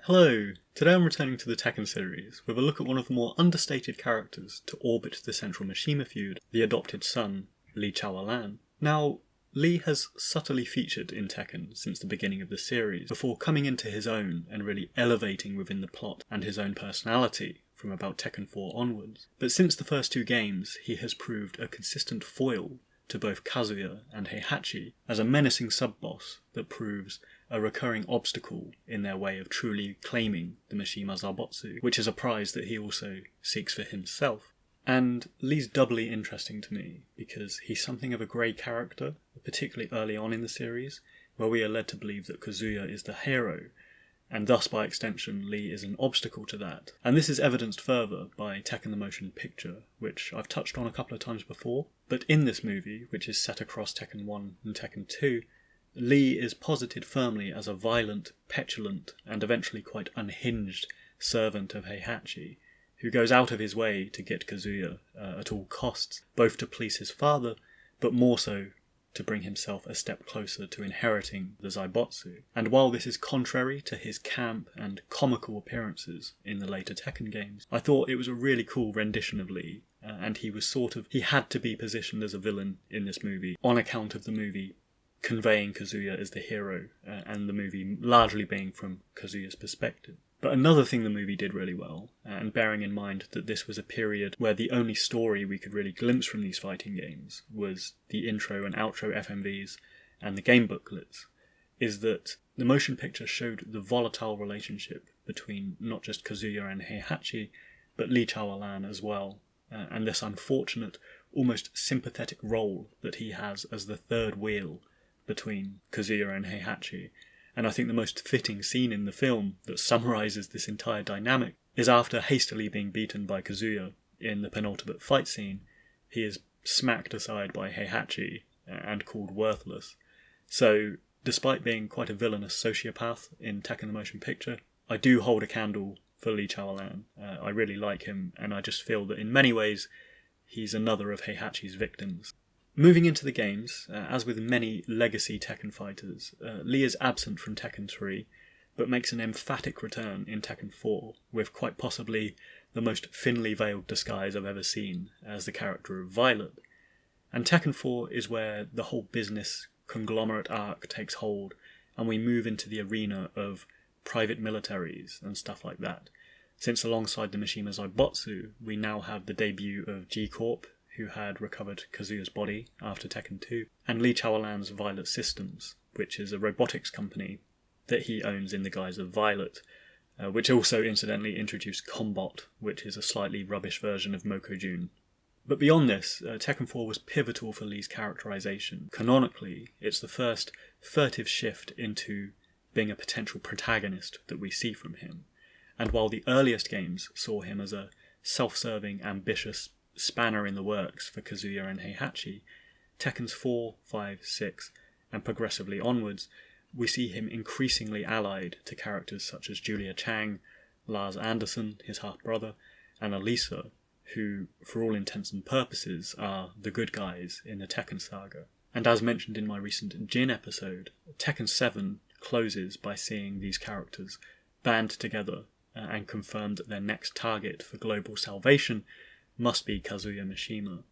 Hello! Today I'm returning to the Tekken series with a look at one of the more understated characters to orbit the central Mishima feud, the adopted son, Lee Chaolan. Now, Lee has subtly featured in Tekken since the beginning of the series, before coming into his own and really elevating within the plot and his own personality from about Tekken 4 onwards. But since the first two games, he has proved a consistent foil to both Kazuya and Heihachi as a menacing sub-boss that proves a recurring obstacle in their way of truly claiming the Mishima Zaibatsu, which is a prize that he also seeks for himself. And Lee's doubly interesting to me because he's something of a grey character, particularly early on in the series, where we are led to believe that Kazuya is the hero, and thus by extension Lee is an obstacle to that. And this is evidenced further by Tekken the Motion Picture, which I've touched on a couple of times before, but in this movie, which is set across Tekken 1 and Tekken 2, Lee is posited firmly as a violent, petulant, and eventually quite unhinged servant of Heihachi, who goes out of his way to get Kazuya at all costs, both to please his father, but more so to bring himself a step closer to inheriting the Zaibatsu. And while this is contrary to his camp and comical appearances in the later Tekken games, I thought it was a really cool rendition of Lee, and he had to be positioned as a villain in this movie on account of the movie conveying Kazuya as the hero, and the movie largely being from Kazuya's perspective. But another thing the movie did really well, and bearing in mind that this was a period where the only story we could really glimpse from these fighting games was the intro and outro FMVs and the game booklets, is that the motion picture showed the volatile relationship between not just Kazuya and Heihachi, but Lee Chaolan as well, and this unfortunate, almost sympathetic role that he has as the third wheel between Kazuya and Heihachi. And I think the most fitting scene in the film that summarises this entire dynamic is after hastily being beaten by Kazuya in the penultimate fight scene, he is smacked aside by Heihachi and called worthless. So, despite being quite a villainous sociopath in Tekken the Motion Picture, I do hold a candle for Lee Chaolan. I really like him, and I just feel that in many ways he's another of Heihachi's victims. Moving into the games, as with many legacy Tekken fighters, Lee is absent from Tekken 3, but makes an emphatic return in Tekken 4, with quite possibly the most thinly veiled disguise I've ever seen as the character of Violet. And Tekken 4 is where the whole business conglomerate arc takes hold, and we move into the arena of private militaries and stuff like that, since alongside the Mishima Zaibatsu, we now have the debut of G-Corp, who had recovered Kazuya's body after Tekken 2, and Lee Chaolan's Violet Systems, which is a robotics company that he owns in the guise of Violet, which also incidentally introduced Combot, which is a slightly rubbish version of Mokojun. But beyond this, Tekken 4 was pivotal for Lee's characterization. Canonically, it's the first furtive shift into being a potential protagonist that we see from him. And while the earliest games saw him as a self-serving, ambitious spanner in the works for Kazuya and Heihachi, Tekkens 4, 5, 6, and progressively onwards, we see him increasingly allied to characters such as Julia Chang, Lars Anderson, his half-brother, and Elisa, who, for all intents and purposes, are the good guys in the Tekken saga. And as mentioned in my recent Jin episode, Tekken 7 closes by seeing these characters band together and confirm that their next target for global salvation must be Kazuya Mishima.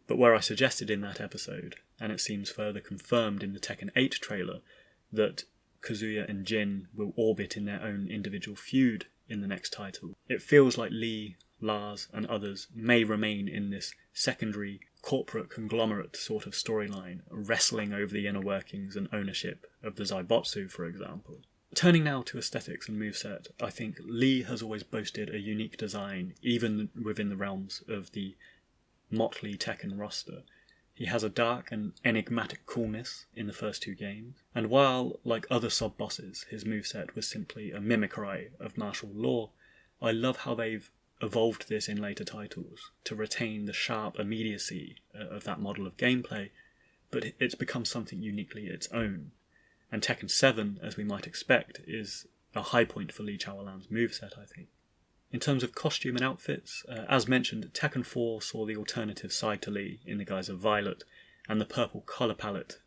But where I suggested in that episode, and it seems further confirmed in the Tekken 8 trailer, that Kazuya and Jin will orbit in their own individual feud in the next title, it feels like Lee, Lars and others may remain in this secondary corporate conglomerate sort of storyline, wrestling over the inner workings and ownership of the Zaibatsu, for example. Turning now to aesthetics and moveset, I think Lee has always boasted a unique design, even within the realms of the motley Tekken roster. He has a dark and enigmatic coolness in the first two games, and while, like other sub-bosses, his moveset was simply a mimicry of martial law, I love how they've evolved this in later titles to retain the sharp immediacy of that model of gameplay, but it's become something uniquely its own. And Tekken 7, as we might expect, is a high point for Lee Chaolan's moveset, I think. In terms of costume and outfits, as mentioned, Tekken 4 saw the alternative side to Lee in the guise of Violet, and the purple colour palette,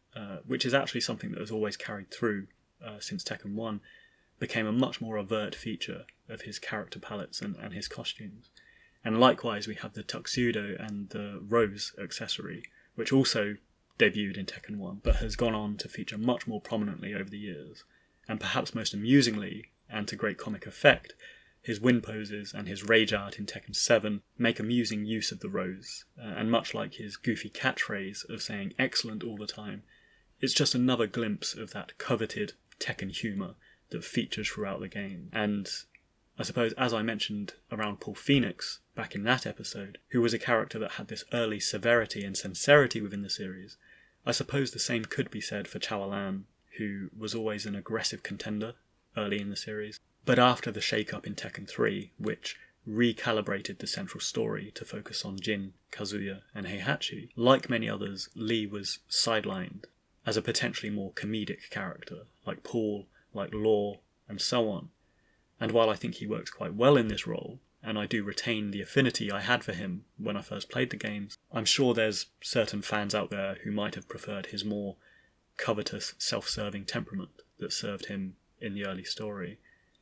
which is actually something that has always carried through since Tekken 1, became a much more overt feature of his character palettes and his costumes. And likewise, we have the tuxedo and the rose accessory, which also debuted in Tekken 1, but has gone on to feature much more prominently over the years. And perhaps most amusingly, and to great comic effect, his win poses and his rage art in Tekken 7 make amusing use of the rose, and much like his goofy catchphrase of saying excellent all the time, it's just another glimpse of that coveted Tekken humour that features throughout the game. And I suppose, as I mentioned around Paul Phoenix back in that episode, who was a character that had this early severity and sincerity within the series, I suppose the same could be said for Chaolan, who was always an aggressive contender early in the series. But after the shake-up in Tekken 3, which recalibrated the central story to focus on Jin, Kazuya and Heihachi, like many others, Lee was sidelined as a potentially more comedic character, like Paul, like Law, and so on. And while I think he works quite well in this role, and I do retain the affinity I had for him when I first played the games, I'm sure there's certain fans out there who might have preferred his more covetous, self-serving temperament that served him in the early story.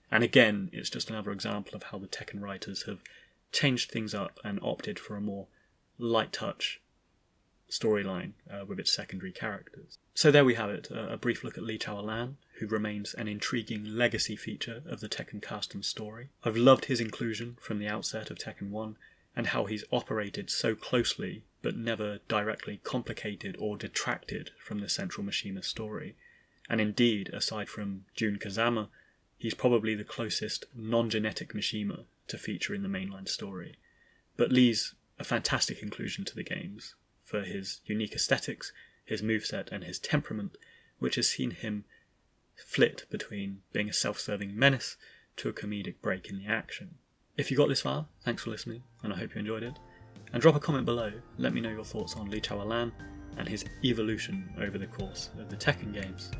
And again, it's just another example of how the Tekken writers have changed things up and opted for a more light-touch storyline with its secondary characters. So there we have it, a brief look at Lee Chaolan, who remains an intriguing legacy feature of the Tekken cast and story. I've loved his inclusion from the outset of Tekken 1, and how he's operated so closely, but never directly complicated or detracted from the central Mishima story. And indeed, aside from Jun Kazama, he's probably the closest non-genetic Mishima to feature in the mainline story. But Lee's a fantastic inclusion to the games, for his unique aesthetics, his moveset and his temperament, which has seen him flit between being a self-serving menace to a comedic break in the action. If you got this far, thanks for listening, and I hope you enjoyed it. And drop a comment below, let me know your thoughts on Lee Chaolan and his evolution over the course of the Tekken games.